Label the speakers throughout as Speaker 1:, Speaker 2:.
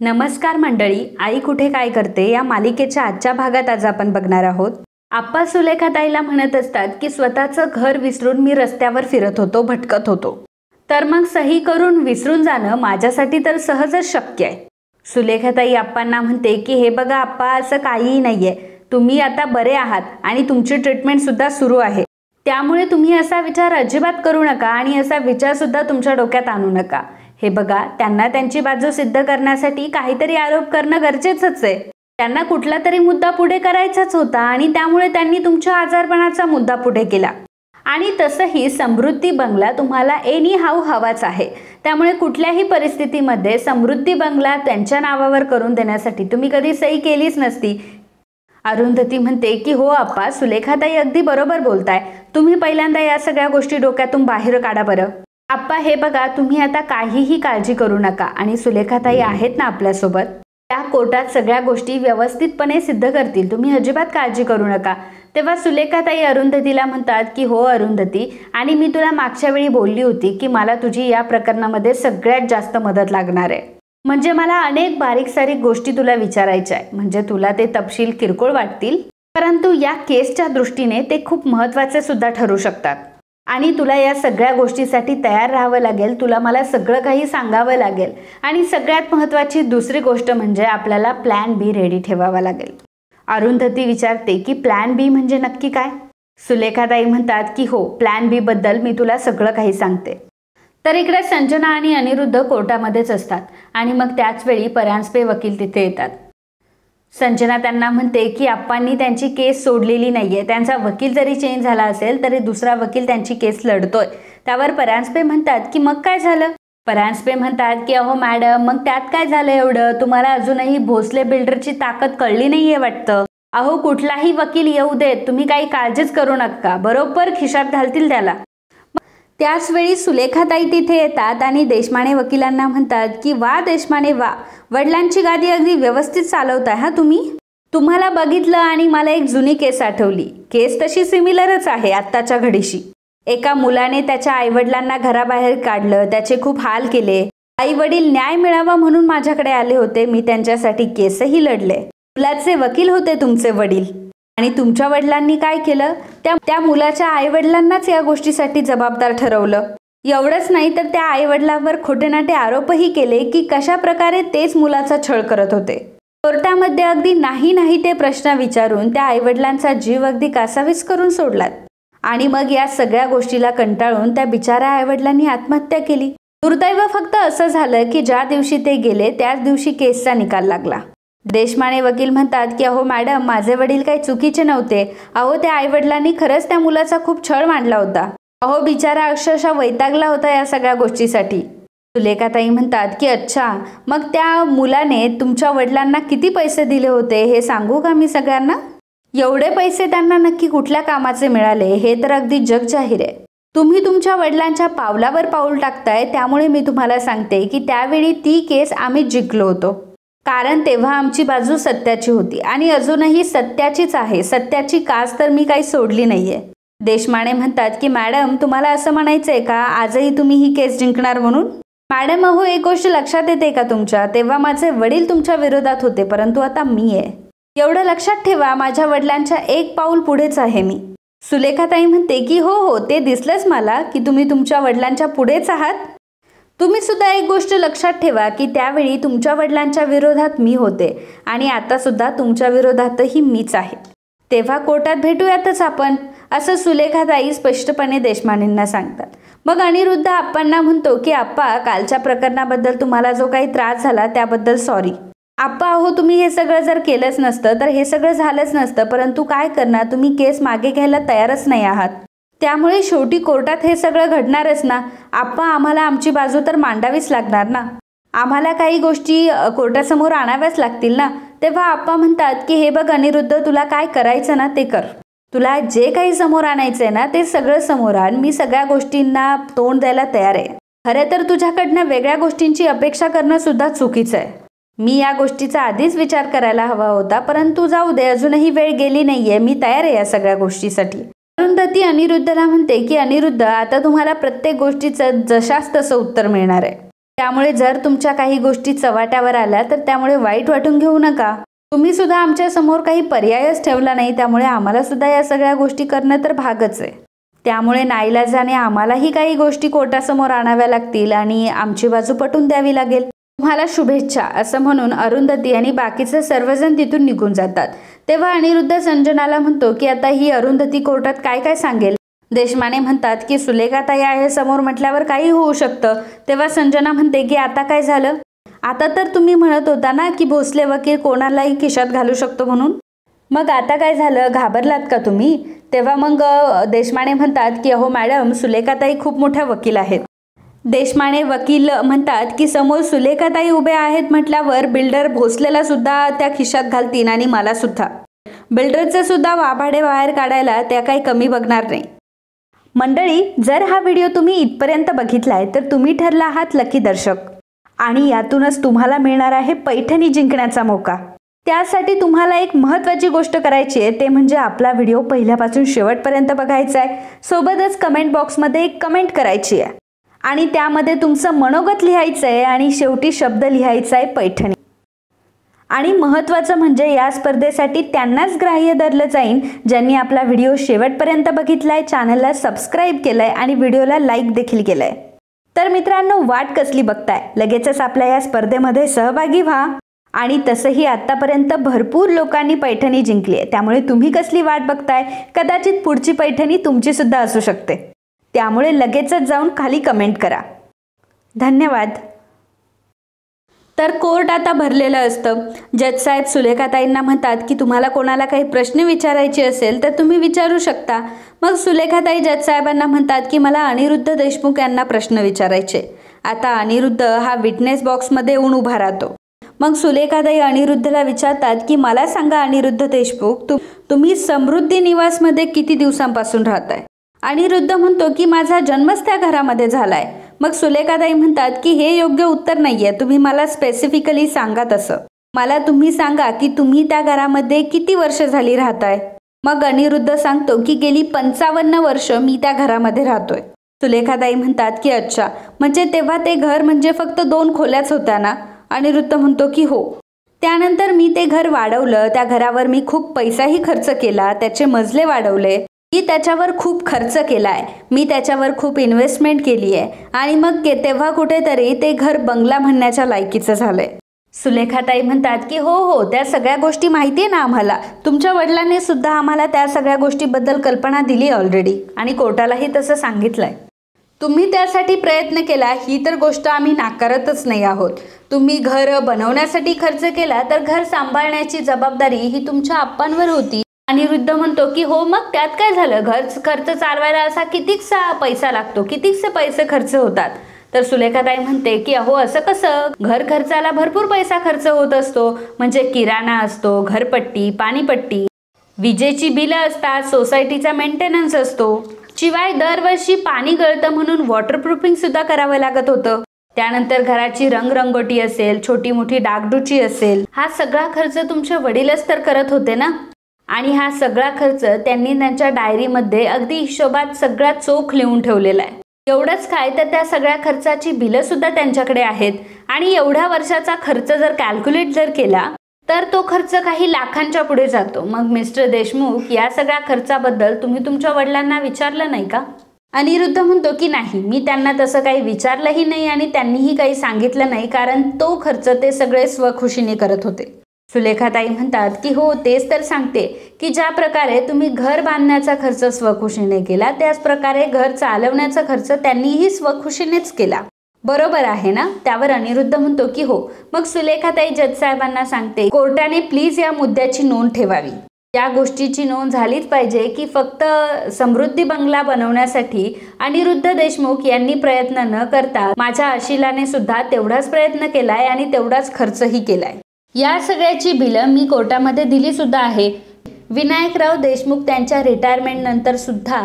Speaker 1: नमस्कार मंडळी, आई कुठे काय करते या मालिकेच्या आजच्या भागात आज आपण बघणार आहोत. आप्पा सुलेखाताईला म्हणत असतात की स्वतःचं घर विसरून मी रस्त्यावर फिरत होतो, भटकत होतो. तर मग सही करून विसरून जाणं माझ्यासाठी तर सहजच शक्य आहे. सुलेखाताई आप्पांना म्हणते की हे बघा आप्पा, असं काहीही नाहीये. तुम्ही आता बरे आहात आणि तुमची ट्रीटमेंट सुद्धा सुरू आहे. त्यामुळे तुम्ही असा विचार अजिबात करू नका आणि असा विचार सुद्धा तुमच्या डोक्यात आणू नका. हे बघा, त्यांना त्यांची बाजू सिद्ध करण्यासाठी काहीतरी आरोप करणं गरजेचंच आहे. त्यांना कुठला तरी मुद्दा पुढे करायचाच होता आणि त्यामुळे त्यांनी तुमच्या आजारपणाचा मुद्दा पुढे केला. आणि तसंही समृद्धी बंगला तुम्हाला एनी हाऊ हवाच आहे. त्यामुळे कुठल्याही परिस्थितीमध्ये समृद्धी बंगला त्यांच्या नावावर करून देण्यासाठी तुम्ही कधी सही केलीच नसती. अरुंधती म्हणते की हो आप्पा, सुलेखाताई अगदी बरोबर बोलताय. तुम्ही पहिल्यांदा या सगळ्या गोष्टी डोक्यातून बाहेर काढा बरं. आप्पा हे बघा, तुम्ही आता काहीही काळजी करू नका आणि सुलेखाताई आहेत ना आपल्यासोबत. त्या कोर्टात सगळ्या गोष्टी व्यवस्थितपणे सिद्ध करतील. तुम्ही अजिबात काळजी करू नका. तेव्हा सुलेखाताई अरुंधतीला म्हणतात की हो अरुंधती, आणि मी तुला मागच्या वेळी बोलली होती की मला तुझी या प्रकरणामध्ये सगळ्यात जास्त मदत लागणार आहे. म्हणजे मला अनेक बारीक सारीक गोष्टी तुला विचारायच्या आहे. म्हणजे तुला ते तपशील किरकोळ वाटतील, परंतु या केसच्या दृष्टीने ते खूप महत्त्वाचे सुद्धा ठरू शकतात. आणि तुला या सगळ्या गोष्टीसाठी तयार राहावं लागेल. तुला मला सगळं काही सांगावं लागेल. आणि सगळ्यात महत्त्वाची दुसरी गोष्ट म्हणजे आपल्याला प्लॅन बी रेडी ठेवावा लागेल. अरुंधती विचारते की प्लॅन बी म्हणजे नक्की काय? सुलेखाताई म्हणतात की हो, प्लॅन बी बद्दल मी तुला सगळं काही सांगते. तर इकडे संजना आणि अनिरुद्ध कोर्टामध्येच असतात आणि मग त्याच वेळी परांजपे वकील तिथे येतात. संजना त्यांना म्हणते की आप्पांनी त्यांची केस सोडलेली नाहीये. त्यांचा वकील जरी चेंज झाला असेल तरी दुसरा वकील त्यांची केस लढतोय. त्यावर परांजपे म्हणतात की मग काय झालं? परांजपे म्हणतात की अहो मॅडम, मग त्यात काय झालं एवढं? तुम्हाला अजूनही भोसले बिल्डरची ताकद कळली नाहीये वाटतं. अहो कुठलाही वकील येऊ देत, तुम्ही काही काळजीच करू नका, बरोबर खिशात घालतील त्याला. त्याच वेळी सुलेखाताई तिथे येतात आणि देशमाने वकिलांना म्हणतात की वा देशमाने वा, वडिलांची गादी अगदी व्यवस्थित चालवताय हा तुम्ही. तुम्हाला बघितलं आणि मला एक जुनी केस आठवली. केस तशी सिमिलरच आहे आत्ताच्या घडीशी. एका मुलाने त्याच्या आईवडिलांना घराबाहेर काढलं, त्याचे खूप हाल केले. आई वडील न्याय मिळावा म्हणून माझ्याकडे आले होते. मी त्यांच्यासाठी केसही लढले. मुलाचे वकील होते तुमचे वडील. आणि तुमच्या वडिलांनी काय केलं? त्या मुलाच्या आईवडिलांनाच या गोष्टीसाठी जबाबदार ठरवलं. एवढंच नाही तर त्या आईवडिलांवर खोटेनाटे आरोपही केले की कशा प्रकारे तेच मुलाचा छळ करत होते. कोर्टामध्ये अगदी नाही ते प्रश्न विचारून त्या आईवडिलांचा जीव अगदी कासावीस करून सोडलात. आणि मग या सगळ्या गोष्टीला कंटाळून त्या बिचाऱ्या आईवडिलांनी आत्महत्या केली. दुर्दैव फक्त असं झालं की ज्या दिवशी ते गेले त्याच दिवशी केसचा निकाल लागला. देशमाने वकील म्हणतात की अहो मॅडम, माझे वडील काही चुकीचे नव्हते. अहो त्या आईवडिलांनी खरंच त्या मुलाचा खूप छळ मांडला होता. अहो बिचारा अक्षरशः वैतागला होता या सगळ्या गोष्टीसाठी. सुलेखाताई म्हणतात की अच्छा, मग त्या मुलाने तुमच्या वडिलांना किती पैसे दिले होते हे सांगू का मी सगळ्यांना? एवढे पैसे त्यांना नक्की कुठल्या कामाचे मिळाले हे तर अगदी जग जाहीर आहे. तुम्ही तुमच्या वडिलांच्या पावलावर पाऊल टाकताय, त्यामुळे मी तुम्हाला सांगते की त्यावेळी ती केस आम्ही जिंकलो होतो. कारण तेव्हा आमची बाजू सत्याची होती आणि अजूनही सत्याचीच आहे. सत्याची कास तर मी काही सोडली नाहीये. देशमाने म्हणतात की मॅडम, तुम्हाला असं म्हणायचंय का आजही तुम्ही ही केस जिंकणार म्हणून? मॅडम अहो, एक गोष्ट लक्षात येते का तुमच्या? तेव्हा माझे वडील तुमच्या विरोधात होते, परंतु आता मी आहे. एवढं लक्षात ठेवा, माझ्या वडिलांच्या एक पाऊल पुढेच आहे मी. सुलेखाताई म्हणते की हो, ते दिसलंच मला की तुम्ही तुमच्या वडिलांच्या पुढेच आहात. तुम्ही सुद्धा एक गोष्ट लक्षात ठेवा की त्यावेळी तुमच्या वडिलांच्या विरोधात मी होते आणि आता सुद्धा तुमच्या विरोधातही मीच आहे. तेव्हा कोर्टात भेटूयातच आपण, असं सुलेखाताई स्पष्टपणे देशमानेंना सांगतात. मग अनिरुद्ध आप्पांना म्हणतो की आप्पा, कालच्या प्रकरणाबद्दल तुम्हाला जो काही त्रास झाला त्याबद्दल सॉरी. आप्पा अहो, तुम्ही हे सगळं जर केलंच नसतं तर हे सगळं झालंच नसतं, परंतु काय करणार, तुम्ही केस मागे घ्यायला तयारच नाही आहात. त्यामुळे शेवटी कोर्टात हे सगळं घडणारच ना. आप्पा, आम्हाला आमची बाजू तर मांडावीच लागणार ना. आम्हाला काही गोष्टी कोर्टासमोर आणाव्याच लागतील ना. तेव्हा आप्पा म्हणतात की हे बघ अनिरुद्ध, तुला काय करायचं ना ते कर. तुला जे काही समोर आणायचंय ना ते सगळं समोर आण. मी सगळ्या गोष्टींना तोंड द्यायला तयार आहे. खरं तर तुझ्याकडनं वेगळ्या गोष्टींची अपेक्षा करणं सुद्धा चुकीचं आहे. मी या गोष्टीचा आधीच विचार करायला हवा होता, परंतु जाऊ दे, अजूनही वेळ गेली नाहीये. मी तयार आहे या सगळ्या गोष्टीसाठी. अरुंधती अनिरुद्धला म्हणते की अनिरुद्ध, आता तुम्हाला प्रत्येक गोष्टीचं जशास तसं उत्तर मिळणार आहे. त्यामुळे जर तुमच्या काही गोष्टी चव्हाट्यावर आल्या तर त्यामुळे वाईट वाटून घेऊ नका. तुम्ही सुद्धा आमच्या समोर काही पर्यायच ठेवला नाही, त्यामुळे आम्हाला सुद्धा या सगळ्या गोष्टी करणं तर भागच आहे. त्यामुळे नाईलाजाने आम्हालाही काही गोष्टी कोर्टासमोर आणाव्या लागतील आणि आमची बाजू पटवून द्यावी लागेल. तुम्हाला शुभेच्छा असं म्हणून अरुंधती आणि बाकीचे सर्वजण तिथून निघून जातात. तेव्हा अनिरुद्ध संजनाला म्हणतो की आता ही अरुंधती कोर्टात काय काय सांगेल. देशमाने म्हणतात की सुलेखाताई आहे समोर म्हटल्यावर काही होऊ शकतं. तेव्हा संजना म्हणते की आता काय झालं. आता तर तुम्ही म्हणत होता ना की भोसले वकील कोणालाही खिशात घालू शकतो म्हणून, मग आता काय झालं, घाबरलात का तुम्ही. तेव्हा मग देशमाने म्हणतात की अहो मॅडम, सुलेखाताई खूप मोठ्या वकील आहेत. देशमाने वकील म्हणतात की समोर सुलेखाताई उभे आहेत म्हटल्यावर बिल्डर भोसलेला सुद्धा त्या खिशात घालतील आणि मला सुद्धा. बिल्डरचे सुद्धा वाभाडे बाहेर काढायला त्या काही कमी बघणार नाही. मंडळी, जर हा व्हिडिओ तुम्ही इथपर्यंत बघितलाय तर तुम्ही ठरला आहात लकी दर्शक आणि यातूनच तुम्हाला मिळणार आहे पैठणी जिंकण्याचा मौका. त्यासाठी तुम्हाला एक महत्त्वाची गोष्ट करायची आहे, ते म्हणजे आपला व्हिडिओ पहिल्यापासून शेवटपर्यंत बघायचा आहे. सोबतच कमेंट बॉक्समध्ये एक कमेंट करायची आहे आणि त्यामध्ये तुमचं मनोगत लिहायचं आहे आणि शेवटी शब्द लिहायचा आहे पैठणी. आणि महत्त्वाचं म्हणजे या स्पर्धेसाठी त्यांनाच ग्राह्य धरलं जाईल ज्यांनी आपला व्हिडिओ शेवटपर्यंत बघितलाय, चॅनलला सबस्क्राईब केलंय आणि व्हिडिओला लाईक देखील केलंय. तर मित्रांनो, वाट कसली बघताय, लगेचच आपल्या या स्पर्धेमध्ये सहभागी व्हा. आणि तसंही आतापर्यंत भरपूर लोकांनी पैठणी जिंकली आहे, त्यामुळे तुम्ही कसली वाट बघताय. कदाचित पुढची पैठणी तुमची सुद्धा असू शकते. त्यामुळे लगेचच जाऊन खाली कमेंट करा. धन्यवाद. तर कोर्ट आता भरलेलं असतं. जज साहेब सुलेखाताईंना म्हणतात की तुम्हाला कोणाला काही प्रश्न विचारायचे असेल तर तुम्ही विचारू शकता. मग सुलेखाताई जज साहेबांना म्हणतात की मला अनिरुद्ध देशमुख यांना प्रश्न विचारायचे. आता अनिरुद्ध हा विटनेस बॉक्समध्ये येऊन उभा राहतो. मग सुलेखाताई अनिरुद्धला विचारतात की मला सांगा अनिरुद्ध देशमुख, तुम्ही समृद्धी निवासमध्ये किती दिवसांपासून राहताय. अनिरुद्ध म्हणतो की माझा जन्मच त्या घरामध्ये झालाय. मग सुलेखाताई म्हणतात की हे योग्य उत्तर नाहीये, तुम्ही मला स्पेसिफिकली सांगा. तसं मला तुम्ही सांगा की तुम्ही त्या घरामध्ये किती वर्ष झाली राहताय. मग अनिरुद्ध सांगतो की गेली 55 वर्ष मी त्या घरामध्ये राहतोय. सुलेखाताई म्हणतात की अच्छा, म्हणजे तेव्हा ते घर म्हणजे फक्त 2 खोल्याच होत्या ना. अनिरुद्ध म्हणतो की हो. त्यानंतर मी ते घर वाढवलं, त्या घरावर मी खूप पैसाही खर्च केला, त्याचे मजले वाढवले, मी त्याच्यावर खूप खर्च केलाय, मी त्याच्यावर खूप इन्व्हेस्टमेंट केली आहे आणि मग तेव्हा कुठेतरी ते घर बंगला म्हणण्याच्या लायकीचं झालंय. सुलेखाताई म्हणतात की हो हो, त्या सगळ्या गोष्टी माहिती आहे ना आम्हाला. तुमच्या वडिलांनी सुद्धा आम्हाला त्या सगळ्या गोष्टीबद्दल कल्पना दिली ऑलरेडी आणि कोर्टालाही तसं सांगितलंय. तुम्ही त्यासाठी प्रयत्न केला ही तर गोष्ट आम्ही नाकारतच नाही आहोत. तुम्ही घर बनवण्यासाठी खर्च केला तर घर सांभाळण्याची जबाबदारी ही तुमच्या आप्पांवर होती. अनिरुद्ध म्हणतो की हो, मग त्यात काय झालं, घर खर्च चालवायला असा कितीकसा पैसा लागतो, कितीकसे पैसे खर्च होतात. तर सुलेखाताई म्हणते की अहो असं कसं, घर खर्चाला भरपूर पैसा खर्च होत असतो. म्हणजे किराणा असतो, घरपट्टी, पाणीपट्टी, विजेची बिलं असतात, सोसायटीचा मेंटेनन्स असतो, शिवाय दरवर्षी पाणी गळतं म्हणून वॉटरप्रूफिंग सुद्धा करावं लागत होतं. त्यानंतर घराची रंगरंगोटी असेल, छोटी मोठी डागडुची असेल, हा सगळा खर्च तुमचे वडीलच तर करत होते ना. आणि हा सगळा खर्च त्यांनी त्यांच्या डायरीमध्ये अगदी हिशोबात सगळा चोख लिहून ठेवलेला आहे. एवढंच काय तर त्या सगळ्या खर्चाची बिलं सुद्धा त्यांच्याकडे आहेत. आणि एवढ्या वर्षाचा खर्च जर कॅल्क्युलेट जर केला तर तो खर्च काही लाखांच्या पुढे जातो. मग मिस्टर देशमुख, या सगळ्या खर्चाबद्दल तुम्ही तुमच्या वडिलांना विचारलं नाही का. अनिरुद्ध म्हणतो की नाही, मी त्यांना तसं काही विचारलंही नाही आणि त्यांनीही काही सांगितलं नाही, कारण तो खर्च ते सगळे स्वखुशीने करत होते. सुलेखाताई म्हणतात की हो, तेच तर सांगते की ज्या प्रकारे तुम्ही घर बांधण्याचा खर्च स्वखुशीने केला, त्याच प्रकारे घर चालवण्याचा खर्च त्यांनीही स्वखुशीनेच केला. बरोबर आहे ना. त्यावर अनिरुद्ध म्हणतो की हो. मग सुलेखाताई जज साहेबांना सांगते, कोर्टाने प्लीज या मुद्द्याची नोंद ठेवावी. या गोष्टीची नोंद झालीच पाहिजे की फक्त समृद्धी बंगला बनवण्यासाठी अनिरुद्ध देशमुख यांनी प्रयत्न न करता माझ्या अशिलाने सुद्धा तेवढाच प्रयत्न केलाय आणि तेवढाच खर्चही केलाय. या सगळ्याची बिलं मी कोर्टामध्ये दिली सुद्धा आहे. विनायकराव देशमुख त्यांच्या रिटायरमेंट नंतर सुद्धा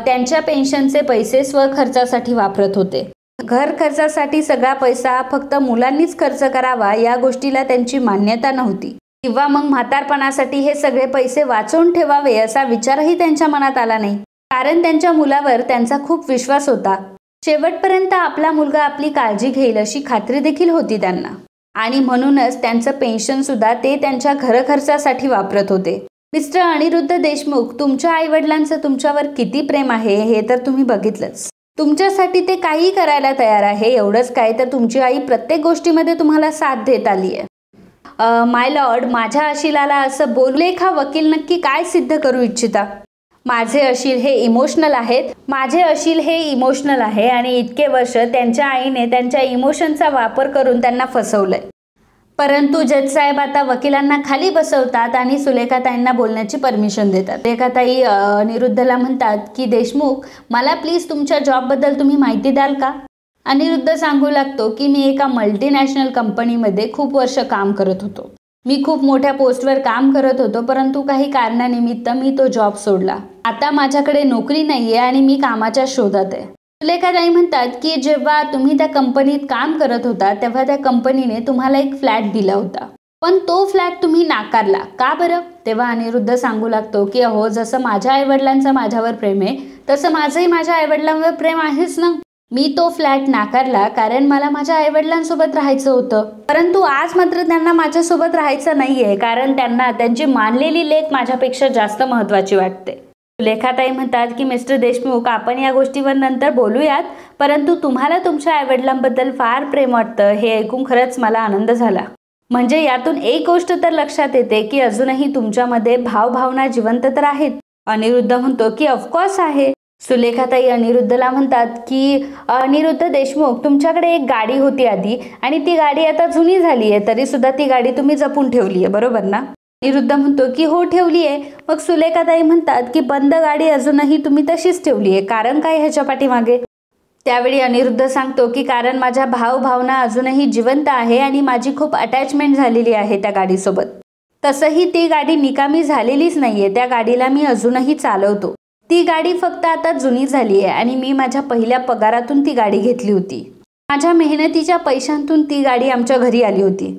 Speaker 1: त्यांच्या पेन्शनचे पैसे स्वखर्चासाठी वापरत होते. घर खर्चासाठी सगळा पैसा फक्त मुलांनीच खर्च करावा या गोष्टीला त्यांची मान्यता नव्हती. किंवा मग म्हातारपणासाठी हे सगळे पैसे वाचवून ठेवावे असा विचारही त्यांच्या मनात आला नाही. कारण त्यांच्या मुलावर त्यांचा खूप विश्वास होता. शेवटपर्यंत आपला मुलगा आपली काळजी घेईल अशी खात्री देखील होती त्यांना, आणि म्हणूनच त्यांचं पेन्शन सुद्धा ते त्यांच्या घरखर्चासाठी वापरत होते. मिस्टर अनिरुद्ध देशमुख, तुमच्या आईवडिलांचं तुमच्यावर किती प्रेम आहे हे तर तुम्ही बघितलंच. तुमच्यासाठी ते काही करायला तयार आहे. एवढंच काय तर तुमची आई प्रत्येक गोष्टीमध्ये तुम्हाला साथ देत आली आहे. माय लॉर्ड, माझ्या अशिलाला असं बोललेखा वकील नक्की काय सिद्ध करू इच्छिता? माझे अशील हे इमोशनल आहे आणि इतके वर्ष त्यांच्या आईने त्यांच्या इमोशनचा वापर करून त्यांना फसवलंय. परंतु जज साहेब आता वकिलांना खाली बसवतात आणि सुलेखाताईंना बोलण्याची परमिशन देतात. सुलेखाताई अनिरुद्धला म्हणतात की देशमुख, मला प्लीज तुमच्या जॉबबद्दल तुम्ही माहिती द्याल का? अनिरुद्ध सांगू लागतो की मी एका मल्टीनॅशनल कंपनीमध्ये खूप वर्ष काम करत होतो. मी खूप मोठ्या पोस्टवर काम करत होतो, परंतु काही कारणानिमित्त मी तो जॉब सोडला. आता माझ्याकडे नोकरी नाहीये आणि मी कामाच्या शोधात आहे. सुलेखाताई म्हणतात की जेव्हा तुम्ही त्या कंपनीत काम करत होता तेव्हा त्या कंपनीने तुम्हाला एक फ्लॅट दिला होता, पण तो फ्लॅट तुम्ही नाकारला, का बरं? तेव्हा अनिरुद्ध सांगू लागतो की अहो, जसं माझ्या आईवडिलांचं माझ्यावर प्रेम आहे तसं माझंही माझ्या आईवडिलांवर प्रेम आहेच ना. मी तो फ्लॅट नाकारला कारण मला माझ्या आईवडिलांसोबत राहायचं होतं, परंतु आज मात्र त्यांना माझ्यासोबत राहायचं नाहीये कारण त्यांना त्यांची मानलेली लेक माझ्यापेक्षा जास्त महत्त्वाची वाटते. सुलेखाताई म्हणतात की मिस्टर देशमुख, आपण या गोष्टीवर नंतर बोलूयात, परंतु तुम्हाला तुमच्या आईवडिलांबद्दल फार प्रेम वाटतं हे ऐकून खरंच मला आनंद झाला. म्हणजे यातून एक गोष्ट तर लक्षात येते की अजूनही तुमच्यामध्ये भावभावना जिवंत तर आहेत. अनिरुद्ध म्हणतो की ऑफकोर्स आहे. सुलेखाताई अनिरुद्धला म्हणतात की अनिरुद्ध देशमुख, तुमच्याकडे एक गाडी होती आधी आणि ती गाडी आता जुनी झाली आहे, तरी सुद्धा ती गाडी तुम्ही जपून ठेवली आहे, बरोबर ना? अनिरुद्ध म्हणतो की हो, ठेवली आहे. मग सुलेखाताई म्हणतात की बंद गाडी अजूनही तुम्ही तशीच ठेवली आहे, कारण काय ह्याच्या पाठीमागे? त्यावेळी अनिरुद्ध सांगतो की कारण माझ्या भावभावना अजूनही जिवंत आहे आणि माझी खूप अटॅचमेंट झालेली आहे त्या गाडीसोबत. तसंही ती गाडी निकामी झालेलीच नाहीये, त्या गाडीला मी अजूनही चालवतो. ती गाडी फक्त आता जुनी झाली आहे आणि मी माझ्या पहिल्या पगारातून ती गाडी घेतली होती. माझ्या मेहनतीच्या पैशांतून ती गाडी आमच्या घरी आली होती.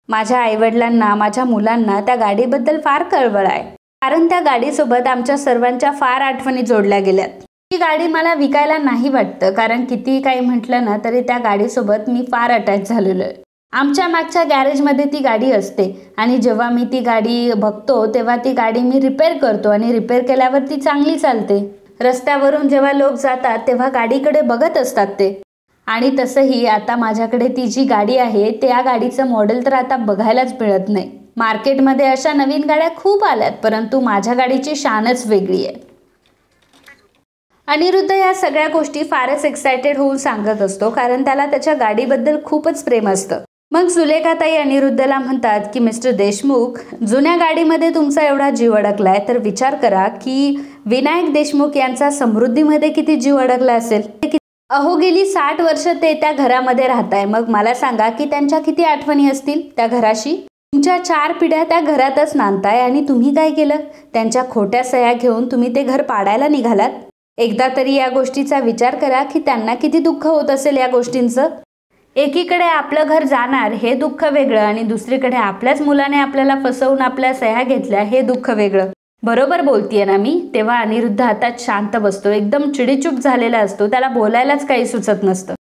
Speaker 1: माझ्या आईवडिलांना, माझ्या मुलांना त्या गाडीबद्दल फार कळवळ आहे, कारण त्या गाडीसोबत आमच्या सर्वांच्या फार आठवणी जोडल्या गेल्यात. ती गाडी मला विकायला नाही वाटतं, कारण कितीही काही म्हटलं ना तरी त्या गाडीसोबत मी फार अटॅच झालेलो आहे. आमच्या मागच्या गॅरेजमध्ये ती गाडी असते आणि जेव्हा मी ती गाडी बघतो तेव्हा ती गाडी मी रिपेअर करतो आणि रिपेअर केल्यावर ती चांगली चालते. रस्त्यावरून जेव्हा लोक जातात तेव्हा गाडीकडे बघत असतात ते. आणि तसंही आता माझ्याकडे ती जी गाडी आहे त्या गाडीचं मॉडेल तर आता बघायलाच मिळत नाही. मार्केटमध्ये अशा नवीन गाड्या खूप आल्यात, परंतु माझ्या गाडीची शानच वेगळी आहे. अनिरुद्ध या सगळ्या गोष्टी फारच एक्सायटेड होऊन सांगत असतो, कारण त्याला त्याच्या गाडीबद्दल खूपच प्रेम असतं. मग सुलेखाताई अनिरुद्धला म्हणतात की मिस्टर देशमुख, जुन्या गाडीमध्ये तुमचा एवढा जीव अडकलाय तर विचार करा की विनायक देशमुख यांचा समृद्धीमध्ये किती जीव अडकला असेल. अहो, गेली 60 वर्ष ते त्या घरामध्ये राहताय. मग मला सांगा की त्यांच्या किती आठवणी असतील त्या घराशी. तुमच्या 4 पिढ्या त्या घरातच नांदताय आणि तुम्ही काय केलं? त्यांच्या खोट्या सह्या घेऊन तुम्ही ते घर पाडायला निघालात. एकदा तरी या गोष्टीचा विचार करा की त्यांना किती दुःख होत असेल या गोष्टींचं. एकीकडे आपलं घर जाणार हे दुःख वेगळं आणि दुसरीकडे आपल्याच मुलाने आपल्याला फसवून आपल्या सह्या घेतल्या हे दुःख वेगळं. बरोबर बोलतीये ना मी? तेव्हा अनिरुद्ध हातात शांत बसतो, एकदम चिडीचूप झालेला असतो, त्याला बोलायलाच काही सुचत नसतं.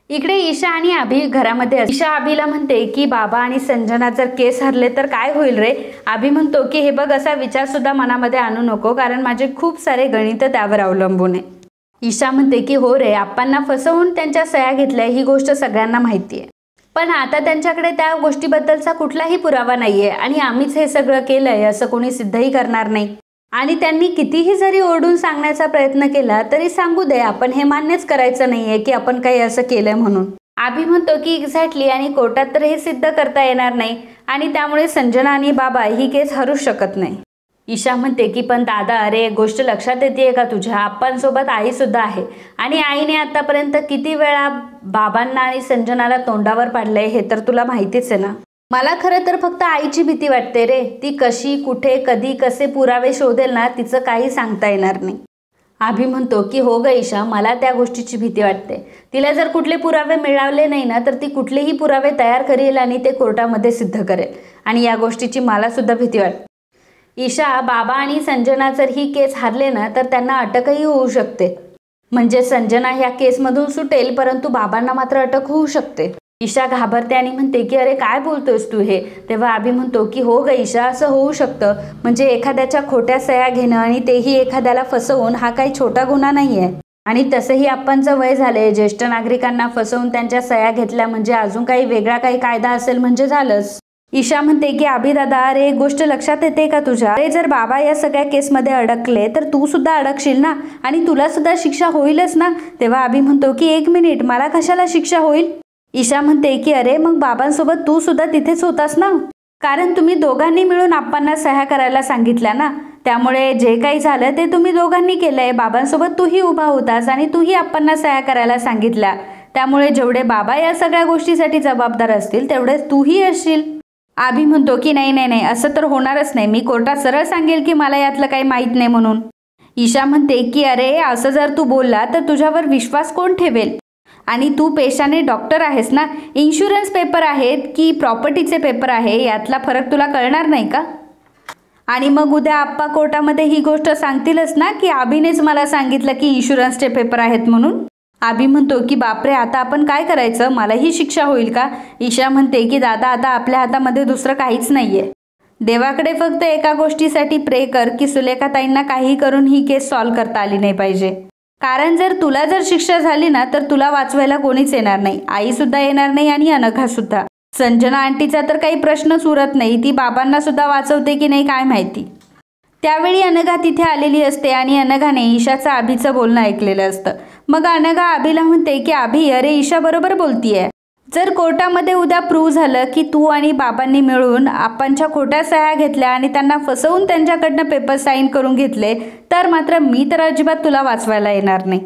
Speaker 1: इकडे ईशा आणि अभि घरामध्ये. ईशा अभिला म्हणते की बाबा आणि संजना जर केस हरले तर काय होईल रे? अभि म्हणतो की हे बघ, असा विचार सुद्धा मनामध्ये आणू नको, कारण माझे खूप सारे गणित त्यावर अवलंबून आहे. ईशा म्हणते की हो रे, आप्पांना फसवून त्यांच्या सह्या घेतल्या ही गोष्ट सगळ्यांना माहिती आहे, पण आता त्यांच्याकडे त्या गोष्टीबद्दलचा कुठलाही पुरावा नाहीये आणि आम्हीच हे सगळं केलंय असं कोणी सिद्धही करणार नाही. आणि त्यांनी कितीही जरी ओरडून सांगण्याचा प्रयत्न केला तरी सांगू दे, आपण हे मान्यच करायचं नाहीये की आपण काही असं केलंय म्हणून. अभि म्हणतो की एक्झॅक्टली, आणि कोर्टात तर हे सिद्ध करता येणार नाही आणि त्यामुळे संजना आणि बाबा ही केस हरूच शकत नाही. ईशा म्हणते की पण दादा, अरे एक गोष्ट लक्षात येते का तुझ्या? आप्पांसोबत आई सुद्धा आहे आणि आईने आतापर्यंत किती वेळा बाबांना आणि संजनाला तोंडावर पाडलंय हे तर तुला माहितीच आहे ना. मला खरं तर फक्त आईची भीती वाटते रे. ती कशी, कुठे, कधी, कसे पुरावे शोधेल ना, तिचं काही सांगता येणार नाही. अभि म्हणतो की हो ग ईशा, मला त्या गोष्टीची भीती वाटते. तिला जर कुठले पुरावे मिळाले नाही ना तर ती कुठलेही पुरावे तयार करेल आणि ते कोर्टामध्ये सिद्ध करेल, आणि या गोष्टीची मला सुद्धा भीती वाटते. ईशा, बाबा आणि संजना जर ही केस हारले ना तर त्यांना अटकही होऊ शकते. म्हणजे संजना ह्या केसमधून सुटेल, परंतु बाबांना मात्र अटक होऊ शकते. ईशा घाबरते आणि म्हणते की अरे काय बोलतोयस तू हे. तेव्हा अभि म्हणतो की हो ग ईशा, असं होऊ शकतं. म्हणजे एखाद्याच्या खोट्या सह्या घेणं आणि तेही एखाद्याला फसवून हा काही छोटा गुन्हा नाही आहे. आणि तसंही आपणचं वय झालंय. ज्येष्ठ नागरिकांना फसवून त्यांच्या सह्या घेतल्या म्हणजे अजून काही वेगळा काही कायदा असेल म्हणजे झालंच. ईशा म्हणते की अभि दादा, अरे एक गोष्ट लक्षात येते का तुझ्या? अरे जर बाबा या सगळ्या केसमध्ये अडकले तर तू सुद्धा अडकशील ना, आणि तुला सुद्धा शिक्षा होईलच ना. तेव्हा अभि म्हणतो की एक मिनिट, मला कशाला शिक्षा होईल? ईशा म्हणते की अरे मग बाबांसोबत तू सुद्धा तिथेच होतास ना, कारण तुम्ही दोघांनी मिळून आप्पांना सह्या करायला सांगितल्या ना. त्यामुळे जे काही झालं ते तुम्ही दोघांनी केलंय. बाबांसोबत तूही उभा होतास आणि तूही आप्पांना सह्या करायला सांगितल्या. त्यामुळे जेवढे बाबा या सगळ्या गोष्टीसाठी जबाबदार असतील तेवढे तूही असशील. अभि म्हणतो की नाही नाही नाही, असं तर होणारच नाही. मी कोर्टात सरळ सांगेल की मला यातलं काही माहीत नाही म्हणून. ईशा म्हणते की अरे असं जर तू बोलला तर तुझ्यावर विश्वास कोण ठेवेल? आणि तू पेशाने डॉक्टर आहेस ना. इन्शुरन्स पेपर आहेत की प्रॉपर्टीचे पेपर आहे यातला फरक तुला कळणार नाही का? आणि मग उद्या आप्पा कोर्टामध्ये ही गोष्ट सांगतीलच ना की अभिनेच मला सांगितलं की इन्शुरन्सचे पेपर आहेत म्हणून. अभि म्हणतो की बापरे, आता आपण काय करायचं? मलाही शिक्षा होईल का? ईशा म्हणते की दादा, आता आपल्या हातामध्ये दुसरं काहीच नाहीये. देवाकडे फक्त एका गोष्टीसाठी प्रे कर की सुलेखाताईंना काही करून ही केस सॉल्व्ह करता आली नाही पाहिजे. कारण तुला जर शिक्षा झाली ना तर तुला वाचवायला कोणीच येणार नाही. आई सुद्धा येणार नाही आणि अनघा सुद्धा. संजना आंटीचा तर काही प्रश्नच उरत नाही. ती बाबांना सुद्धा वाचवते की नाही काय माहिती. त्यावेळी अनघा तिथे आलेली असते आणि अनघाने ईशाचं अभिचं बोलणं ऐकलेलं असतं. मग अनघा अभिला म्हणते की अभि, अरे ईशा बरोबर बोलतीये. जर कोर्टामध्ये उद्या प्रूव्ह झालं की तू आणि बाबांनी मिळून आप्पांच्या खोट्या सह्या घेतल्या आणि त्यांना फसवून त्यांच्याकडनं पेपर साईन करून घेतले तर मात्र मी तर अजिबात तुला वाचवायला येणार नाही.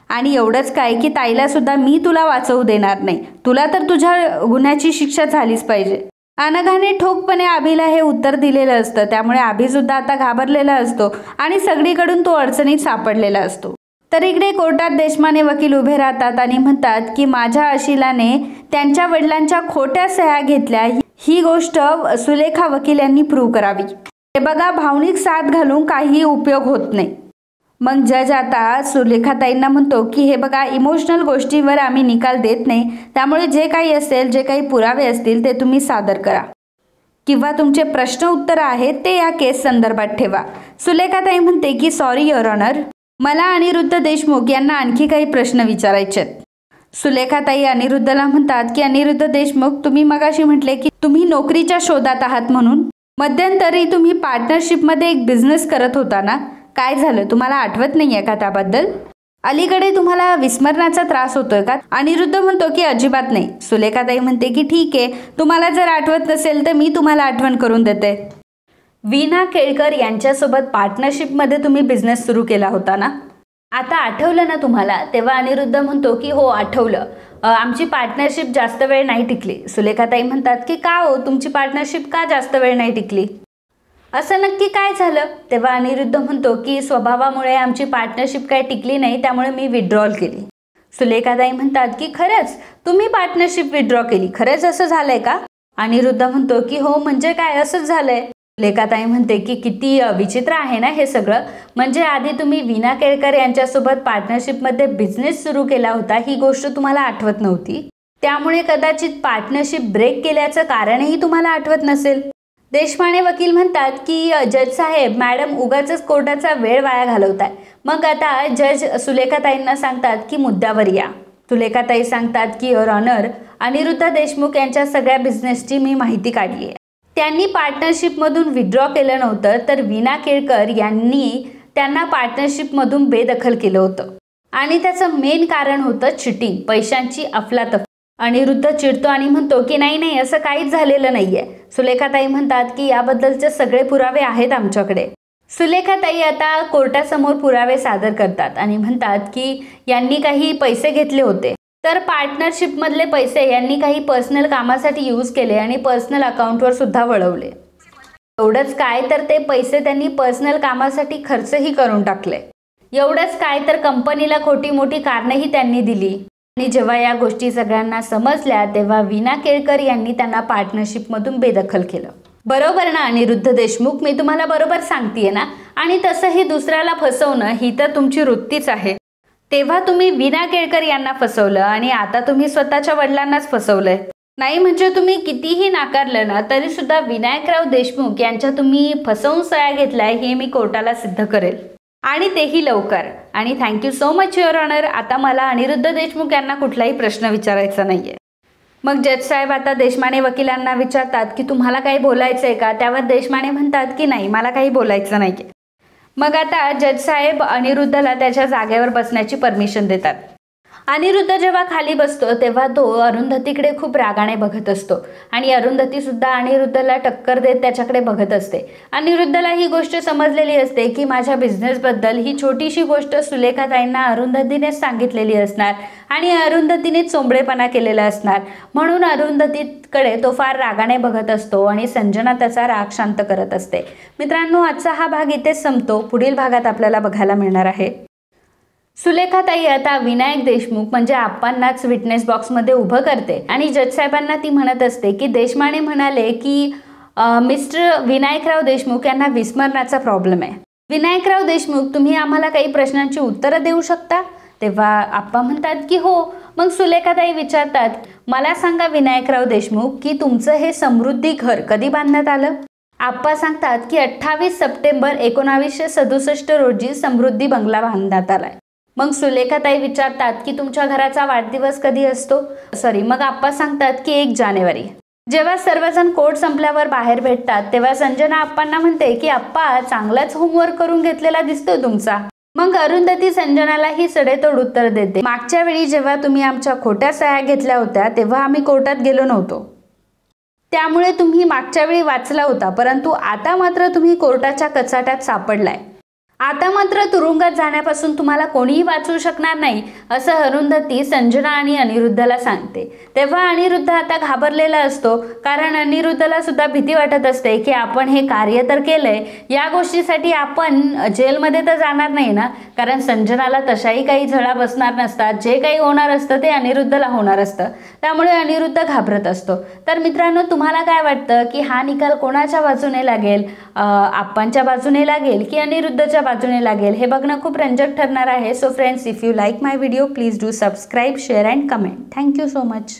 Speaker 1: आणि एवढंच काय की ताईला सुद्धा मी तुला वाचवू देणार नाही. तुला तर तुझ्या गुन्ह्याची शिक्षा झालीच पाहिजे. अनघाने ठोकपणे अभिला हे उत्तर दिलेलं असतं. त्यामुळे अभि सुद्धा आता घाबरलेला असतो आणि सगळीकडून तो अडचणीत सापडलेला असतो. तर इकडे कोर्टात देशमाने वकील उभे राहतात आणि म्हणतात की माझ्या अशिलाने त्यांच्या वडिलांच्या खोट्या सह्या घेतल्या ही गोष्ट सुलेखा वकील यांनी प्रूव्ह करावी. हे बघा, भावनिक साथ घालून काही उपयोग होत नाही. मग जज आता सुलेखाताईंना म्हणतो की हे बघा, इमोशनल गोष्टीवर आम्ही निकाल देत नाही. त्यामुळे जे काही असेल, जे काही पुरावे असतील ते तुम्ही सादर करा किंवा तुमचे प्रश्न उत्तर आहेत ते या केस संदर्भात ठेवा. सुलेखाताई म्हणते की सॉरी युअर ऑनर, मला अनिरुद्ध देशमुख यांना आणखी काही प्रश्न विचारायचे आहेत. सुलेखाताई अनिरुद्धला म्हणतात की अनिरुद्ध देशमुख, तुम्ही मगाशी म्हटले की तुम्ही नोकरीच्या शोधात आहात म्हणून. मध्यंतरी तुम्ही पार्टनरशिपमध्ये एक बिझनेस करत होता ना, काय झालं? तुम्हाला आठवत नाहीये का त्याबद्दल? अलीकडे तुम्हाला विस्मरणाचा त्रास होतोय का? अनिरुद्ध म्हणतो की अजिबात नाही. सुलेखाताई म्हणते की ठीक आहे, तुम्हाला जर आठवत नसेल तर मी तुम्हाला आठवण करून देते. वीणा केळकर यांच्यासोबत पार्टनरशिपमध्ये तुम्ही बिझनेस सुरू केला होता ना, आता आठवलं ना तुम्हाला? तेव्हा अनिरुद्ध म्हणतो की हो आठवलं. आमची पार्टनरशिप जास्त वेळ नाही टिकली. सुलेखाताई म्हणतात की का हो, तुमची पार्टनरशिप का जास्त वेळ नाही टिकली? असं नक्की काय झालं? तेव्हा अनिरुद्ध म्हणतो की स्वभावामुळे आमची पार्टनरशिप काही टिकली नाही, त्यामुळे मी विड्रॉल केली. सुलेखाताई म्हणतात की खरंच तुम्ही पार्टनरशिप विड्रॉ केली? खरंच असं झालंय का? अनिरुद्ध म्हणतो की हो, म्हणजे काय, असंच झालंय. सुलेखाताई म्हणते की किती विचित्र आहे ना हे सगळं. म्हणजे आधी तुम्ही वीणा केळकर यांच्यासोबत पार्टनरशिपमध्ये बिझनेस सुरू केला होता, ही गोष्ट तुम्हाला आठवत नव्हती. त्यामुळे कदाचित पार्टनरशिप ब्रेक केल्याचं कारणही तुम्हाला आठवत नसेल. देशमाने वकील म्हणतात की जज साहेब, मॅडम उगाचच कोर्टाचा वेळ वाया घालवताय. मग आता जज सुलेखाताईंना सांगतात की मुद्द्यावर या. सुलेखाताई सांगतात की युअर ऑनर, अनिरुद्ध देशमुख यांच्या सगळ्या बिझनेसची मी माहिती काढली आहे. त्यांनी पार्टनरशिपमधून विड्रॉ केलं नव्हतं, तर वीणा केळकर यांनी त्यांना पार्टनरशिपमधून बेदखल केलं होतं. आणि त्याचं मेन कारण होतं चिटिंग, पैशांची अफलातफरी. अनिरुद्ध चिडतो आणि म्हणतो की नाही नाही, असं काहीच झालेलं नाहीये. सुलेखाताई म्हणतात की याबद्दलचे सगळे पुरावे आहेत आमच्याकडे. सुलेखाताई आता कोर्टासमोर पुरावे सादर करतात आणि म्हणतात की यांनी काही पैसे घेतले होते, तर पार्टनरशिपमधले पैसे यांनी काही पर्सनल कामासाठी यूज केले आणि पर्सनल अकाउंटवर सुद्धा वळवले. एवढंच काय, तर ते पैसे त्यांनी पर्सनल कामासाठी खर्चही करून टाकले. एवढंच काय, तर कंपनीला खोटी मोठी कारणंही त्यांनी दिली. आणि जेव्हा या गोष्टी सगळ्यांना समजल्या तेव्हा वीणा केळकर यांनी त्यांना पार्टनरशिपमधून बेदखल केलं. बरोबर ना अनिरुद्ध देशमुख, मी तुम्हाला बरोबर सांगतेय ना? आणि तसंही दुसऱ्याला फसवणं ही तर तुमची वृत्तीच आहे. तेव्हा तुम्ही वीणा केळकर यांना फसवलं आणि आता तुम्ही स्वतःच्या वडिलांनाच फसवलंय. नाही म्हणजे तुम्ही कितीही नाकारलं ना तरी सुद्धा विनायकराव देशमुख यांच्या तुम्ही फसवून सह्या घेतलाय हे मी कोर्टाला सिद्ध करेल, आणि तेही लवकर. आणि thank you so much your honour. आता मला अनिरुद्ध देशमुख यांना कुठलाही प्रश्न विचारायचा नाहीये. मग जज साहेब आता देशमाने वकिलांना विचारतात की तुम्हाला काही बोलायचं आहे का. त्यावर देशमाने म्हणतात की नाही, मला काही बोलायचं नाहीये. मग आता जज साहेब अनिरुद्धला त्याच्या जागेवर बसण्याची परमिशन देतात. अनिरुद्ध जेव्हा खाली बसतो तेव्हा तो अरुंधतीकडे खूप रागाने बघत असतो आणि अरुंधती सुद्धा अनिरुद्धला टक्कर देत त्याच्याकडे बघत असते. अनिरुद्धला ही गोष्ट समजलेली असते की माझ्या बिझनेसबद्दल ही छोटीशी गोष्ट सुलेखाताईंना अरुंधतीनेच सांगितलेली असणार आणि अरुंधतीने चोंबडेपणा केलेला असणार, म्हणून अरुंधतीकडे तो फार रागाने बघत असतो आणि संजना त्याचा राग शांत करत असते. मित्रांनो, आजचा हा भाग इथेच संपतो. पुढील भागात आपल्याला बघायला मिळणार आहे सुलेखाताई आता विनायक देशमुख म्हणजे आप्पांनाच विटनेस बॉक्समध्ये उभं करते आणि जज साहेबांना ती म्हणत असते की देशमाने म्हणाले की मिस्टर विनायकराव देशमुख यांना विस्मरणाचा प्रॉब्लेम आहे. विनायकराव देशमुख, तुम्ही आम्हाला काही प्रश्नांची उत्तरं देऊ शकता. तेव्हा आप्पा म्हणतात की हो. मग सुलेखाताई विचारतात, मला सांगा विनायकराव देशमुख की तुमचं हे समृद्धी घर कधी बांधण्यात आलं. आप्पा सांगतात की 28 सप्टेंबर 1967 रोजी समृद्धी बंगला बांधण्यात आलाय. मग सुलेखाताई विचारतात की तुमच्या घराचा वाढदिवस कधी असतो. मग आप्पा सांगतात की 1 जानेवारी. जेव्हा सर्वजण कोर्ट संपल्यावर बाहेर भेटतात तेव्हा संजना आप्पांना म्हणते की आप्पा, चांगलाच होमवर्क करून घेतलेला दिसतोय तुमचा. मग अरुंधती संजनाला ही सडेतोड उत्तर देते, मागच्या वेळी जेव्हा तुम्ही आमच्या खोट्या सह्या घेतल्या होत्या तेव्हा आम्ही कोर्टात गेलो नव्हतो, त्यामुळे तुम्ही मागच्या वेळी वाचला होता, परंतु आता मात्र तुम्ही कोर्टाच्या कचाट्यात सापडलाय. आता मात्र तुरुंगात जाण्यापासून तुम्हाला कोणीही वाचवू शकणार नाही, असं अरुंधती संजना आणि अनिरुद्धला सांगते. तेव्हा अनिरुद्ध आता घाबरलेला असतो, कारण अनिरुद्धला सुद्धा भीती वाटत असते की आपण हे कार्य तर केलंय, या गोष्टीसाठी आपण जेलमध्ये तर जाणार नाही ना, कारण संजनाला तशाही काही झळा बसणार नसतात. जे काही होणार असतं ते अनिरुद्धला होणार असतं, त्यामुळे अनिरुद्ध घाबरत असतो. तर मित्रांनो, तुम्हाला काय वाटतं की हा निकाल कोणाच्या बाजूने लागेल, आप्पांच्या बाजूने लागेल की अनिरुद्धच्या बाजूने लागेल, हे बघणं खूप रंजक ठरणार आहे. So friends, if you like my video please do subscribe, share and comment. Thank you so much.